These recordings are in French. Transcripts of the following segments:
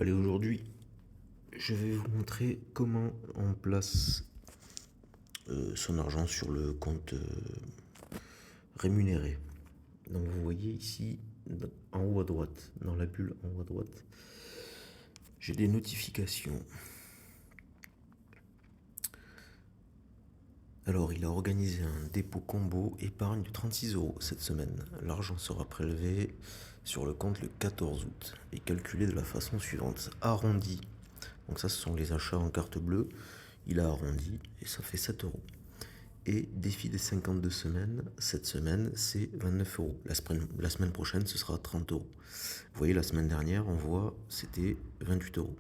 Allez, aujourd'hui, je vais vous montrer comment on place son argent sur le compte rémunéré. Donc vous voyez ici, en haut à droite, dans la bulle en haut à droite, j'ai des notifications. Alors, il a organisé un dépôt combo épargne de 36 € cette semaine. L'argent sera prélevé sur le compte le 14 août et calculé de la façon suivante. Arrondi. Donc ça, ce sont les achats en carte bleue. Il a arrondi et ça fait 7 €. Et défi des 52 semaines, cette semaine, c'est 29 €. La semaine prochaine, ce sera 30 €. Vous voyez, la semaine dernière, on voit, c'était 28 €.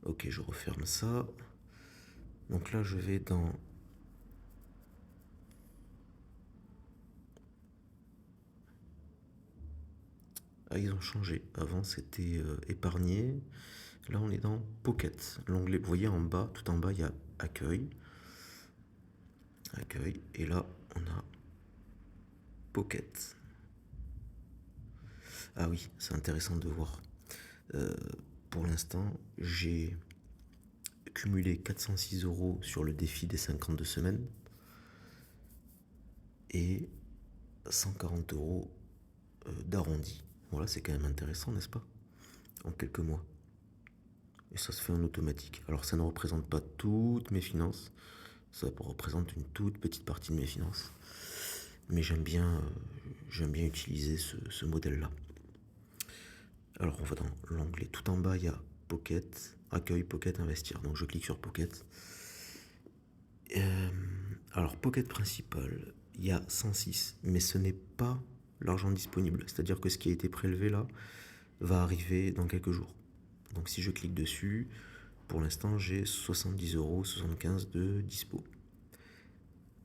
Ok, je referme ça. Donc là, je vais dans... Ah, ils ont changé. Avant, c'était épargné. Là, on est dans Pocket. L'onglet, vous voyez, en bas, tout en bas, il y a Accueil. Accueil. Et là, on a Pocket. Ah oui, c'est intéressant de voir. Pour l'instant, j'ai cumulé 406 € sur le défi des 52 semaines et 140 € d'arrondi. Voilà, c'est quand même intéressant, n'est-ce pas? En quelques mois. Et ça se fait en automatique. Alors ça ne représente pas toutes mes finances, ça représente une toute petite partie de mes finances. Mais j'aime bien utiliser ce modèle-là. Alors on va dans l'onglet tout en bas, il y a Pocket, Accueil, Pocket, Investir. Donc je clique sur Pocket. Alors Pocket principal, il y a 106, mais ce n'est pas l'argent disponible. C'est-à-dire que ce qui a été prélevé là va arriver dans quelques jours. Donc si je clique dessus, pour l'instant j'ai 70,75 € de dispo.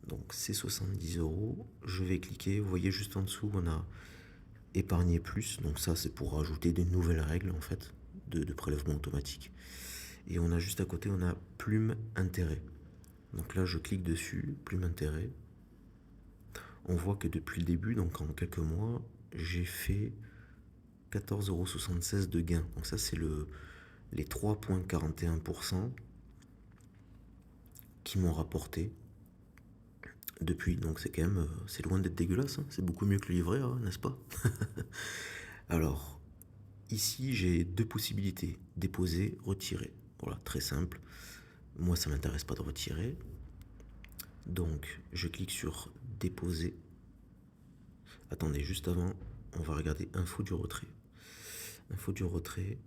Donc ces 70 €, je vais cliquer, vous voyez juste en dessous on a épargner plus, donc ça c'est pour rajouter des nouvelles règles en fait de prélèvement automatique. Et on a juste à côté, on a plume intérêt. Donc là je clique dessus, plume intérêt. On voit que depuis le début, donc en quelques mois, j'ai fait 14,76 € de gain. Donc ça c'est les 3,41% qui m'ont rapporté depuis. Donc c'est quand même, c'est loin d'être dégueulasse, hein. C'est beaucoup mieux que le livret A, n'est-ce pas? Alors, ici j'ai deux possibilités, déposer, retirer. Voilà, très simple. Moi ça m'intéresse pas de retirer. Donc je clique sur déposer. Attendez, juste avant, on va regarder info du retrait. Info du retrait.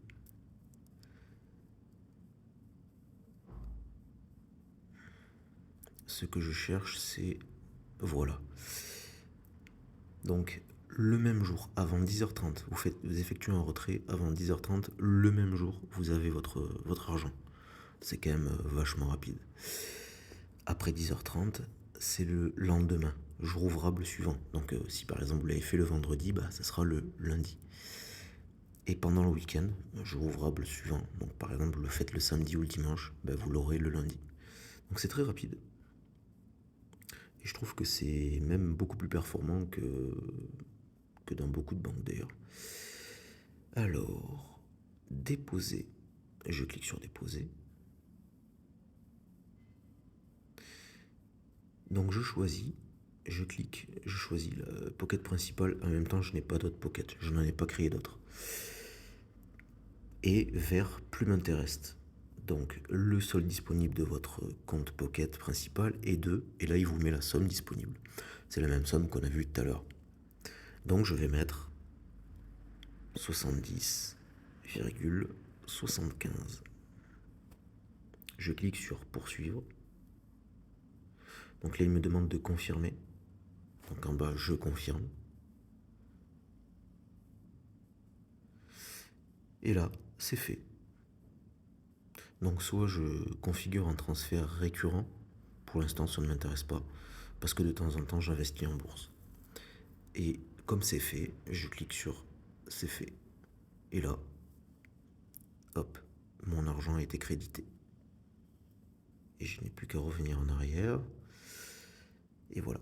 Ce que je cherche, c'est... Voilà. Donc, le même jour, avant 10h30, vous effectuez un retrait, avant 10h30, le même jour, vous avez votre argent. C'est quand même vachement rapide. Après 10h30, c'est le lendemain, jour ouvrable suivant. Donc, si par exemple vous l'avez fait le vendredi, bah, ça sera le lundi. Et pendant le week-end, jour ouvrable suivant, donc par exemple vous le faites le samedi ou le dimanche, bah, vous l'aurez le lundi. Donc c'est très rapide. Et je trouve que c'est même beaucoup plus performant que dans beaucoup de banques d'ailleurs. Alors, déposer. Je clique sur déposer. Donc je choisis, je clique, je choisis le Pocket principal. En même temps, je n'ai pas d'autres Pocket, je n'en ai pas créé d'autres. Et vers plus m'intéresse. Donc le solde disponible de votre compte Pocket principal est 2, et là il vous met la somme disponible. C'est la même somme qu'on a vue tout à l'heure. Donc je vais mettre 70,75. Je clique sur poursuivre. Donc là il me demande de confirmer. Donc en bas je confirme. Et là c'est fait. Donc soit je configure un transfert récurrent. Pour l'instant ça ne m'intéresse pas, parce que de temps en temps j'investis en bourse. Et comme c'est fait, je clique sur c'est fait. Et là, hop, mon argent a été crédité. Et je n'ai plus qu'à revenir en arrière. Et voilà.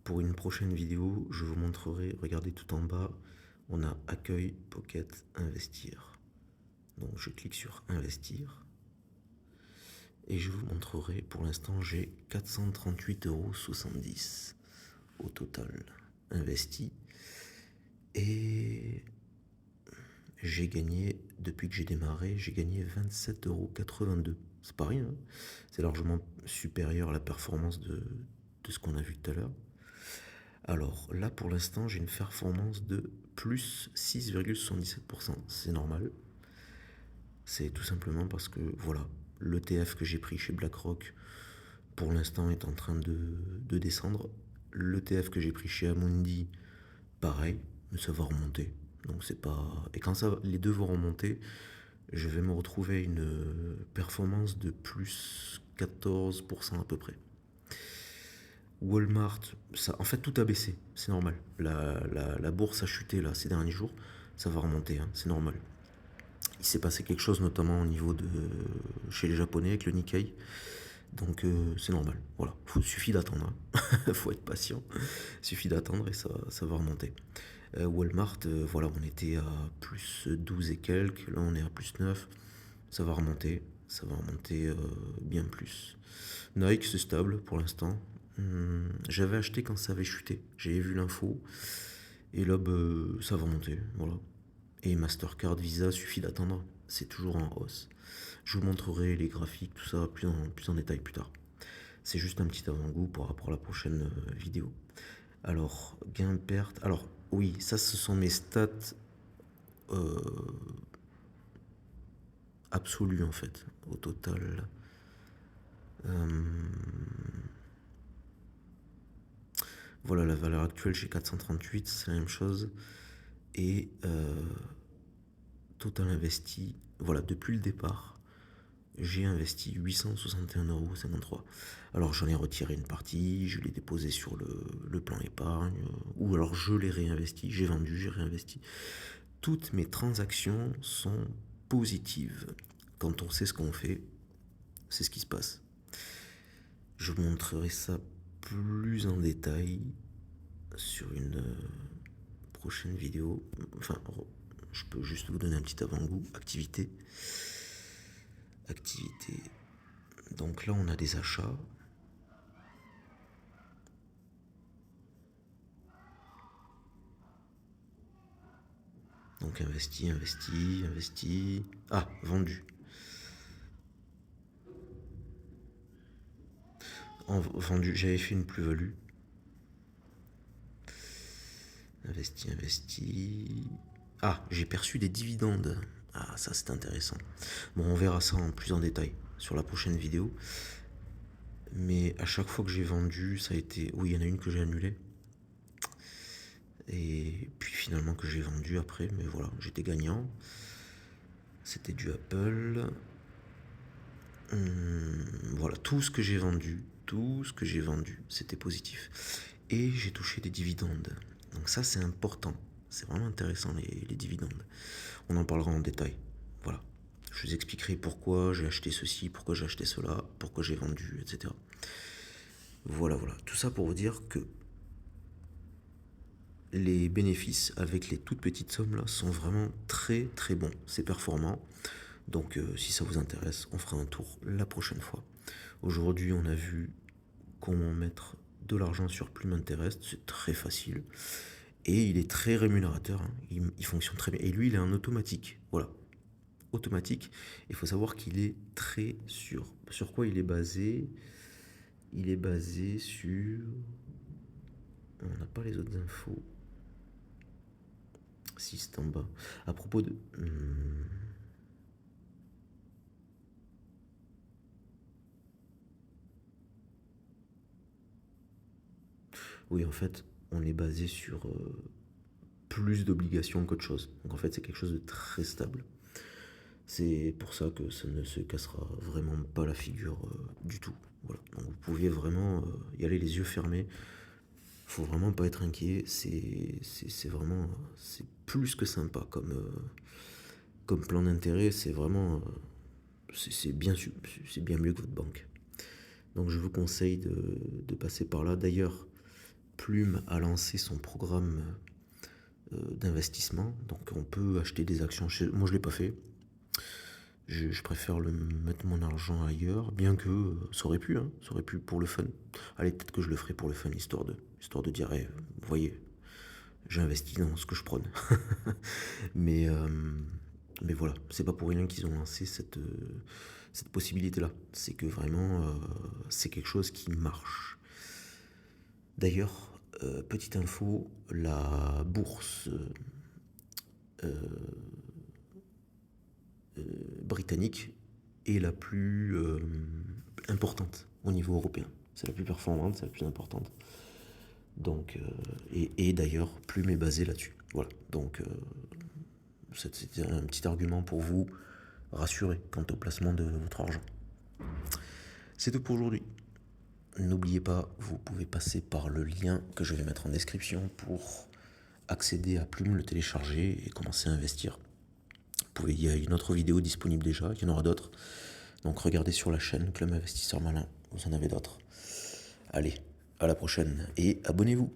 Pour une prochaine vidéo, je vous montrerai, regardez tout en bas, on a accueil, pocket, investir. Donc je clique sur investir. Et je vous montrerai, pour l'instant j'ai 438,70 € au total investi. Et j'ai gagné, depuis que j'ai démarré, j'ai gagné 27,82 €. C'est pas rien, hein. C'est largement supérieur à la performance de ce qu'on a vu tout à l'heure. Alors là, pour l'instant, j'ai une performance de plus 6,77%. C'est normal. C'est tout simplement parce que, voilà, l'ETF que j'ai pris chez BlackRock, pour l'instant, est en train de descendre. L'ETF que j'ai pris chez Amundi, pareil, mais ça va remonter. Donc c'est pas... Et quand ça, les deux vont remonter, je vais me retrouver à une performance de plus 14% à peu près. Walmart, ça, en fait tout a baissé, c'est normal. La bourse a chuté là ces derniers jours, ça va remonter, hein, c'est normal. Il s'est passé quelque chose notamment au niveau de chez les Japonais avec le Nikkei, donc c'est normal. Voilà, suffit d'attendre, hein. Faut être patient, suffit d'attendre et ça va remonter. Walmart, voilà, on était à plus 12 et quelques, là on est à plus 9, ça va remonter bien plus. Nike, c'est stable pour l'instant. J'avais acheté quand ça avait chuté, j'avais vu l'info, et là, ça va remonter, voilà. Et Mastercard, Visa, suffit d'attendre, c'est toujours en hausse. Je vous montrerai les graphiques, tout ça, plus en détail plus tard. C'est juste un petit avant-goût par rapport à la prochaine vidéo. Alors, gain-perte. Alors, oui, ça, ce sont mes stats absolues, en fait, au total. Voilà, la valeur actuelle, j'ai 438, c'est la même chose. Et total investi, voilà, depuis le départ, j'ai investi 861,53 €. Alors j'en ai retiré une partie, je l'ai déposé sur le plan épargne, ou alors je l'ai réinvesti, j'ai vendu, j'ai réinvesti. Toutes mes transactions sont positives. Quand on sait ce qu'on fait, c'est ce qui se passe. Je vous montrerai ça plus en détail sur une prochaine vidéo. Enfin, je peux juste vous donner un petit avant-goût. Activité. Donc là, on a des achats. Donc investi. Ah, vendu. Vendu, j'avais fait une plus-value. Investi. Ah, j'ai perçu des dividendes. Ah, ça c'est intéressant. Bon, on verra ça en plus en détail sur la prochaine vidéo. Mais à chaque fois que j'ai vendu, ça a été... Oui, il y en a une que j'ai annulée. Et puis finalement que j'ai vendu après, mais voilà, j'étais gagnant. C'était du Apple. Voilà, tout ce que j'ai vendu, c'était positif. Et j'ai touché des dividendes. Donc ça, c'est important. C'est vraiment intéressant, les dividendes. On en parlera en détail. Voilà. Je vous expliquerai pourquoi j'ai acheté ceci, pourquoi j'ai acheté cela, pourquoi j'ai vendu, etc. Voilà. Tout ça pour vous dire que les bénéfices avec les toutes petites sommes là sont vraiment très très bons. C'est performant. Donc si ça vous intéresse, on fera un tour la prochaine fois. Aujourd'hui, on a vu comment mettre de l'argent sur Plume Interest. C'est très facile. Et il est très rémunérateur. Hein. Il fonctionne très bien. Et lui, il est en automatique. Voilà. Automatique. Il faut savoir qu'il est très sûr. Sur quoi il est basé? Il est basé sur... On n'a pas les autres infos. Si, c'est en bas. À propos de... Oui, en fait, on est basé sur plus d'obligations qu'autre chose. Donc en fait, c'est quelque chose de très stable. C'est pour ça que ça ne se cassera vraiment pas la figure du tout. Voilà. Donc vous pouviez vraiment y aller les yeux fermés. Faut vraiment pas être inquiet. C'est vraiment... c'est plus que sympa comme plan d'intérêt. C'est vraiment... c'est bien mieux que votre banque. Donc je vous conseille de passer par là. D'ailleurs, Plume a lancé son programme d'investissement. Donc on peut acheter des actions. Moi je ne l'ai pas fait. Je préfère mettre mon argent ailleurs, bien que ça aurait pu, hein, ça aurait pu pour le fun. Allez, peut-être que je le ferai pour le fun, histoire de dire, hey, vous voyez, j'ai investi dans ce que je prône. mais, euh, mais voilà, c'est pas pour rien qu'ils ont lancé cette possibilité-là. C'est que vraiment, c'est quelque chose qui marche. D'ailleurs, petite info, la bourse britannique est la plus importante au niveau européen. C'est la plus performante, c'est la plus importante. Donc, et d'ailleurs, Plume est basée là-dessus. Voilà. Donc, c'était un petit argument pour vous rassurer quant au placement de votre argent. C'est tout pour aujourd'hui. N'oubliez pas, vous pouvez passer par le lien que je vais mettre en description pour accéder à Plume, le télécharger et commencer à investir. Il y a une autre vidéo disponible déjà, il y en aura d'autres. Donc regardez sur la chaîne Club Investisseur Malin, vous en avez d'autres. Allez, à la prochaine et abonnez-vous.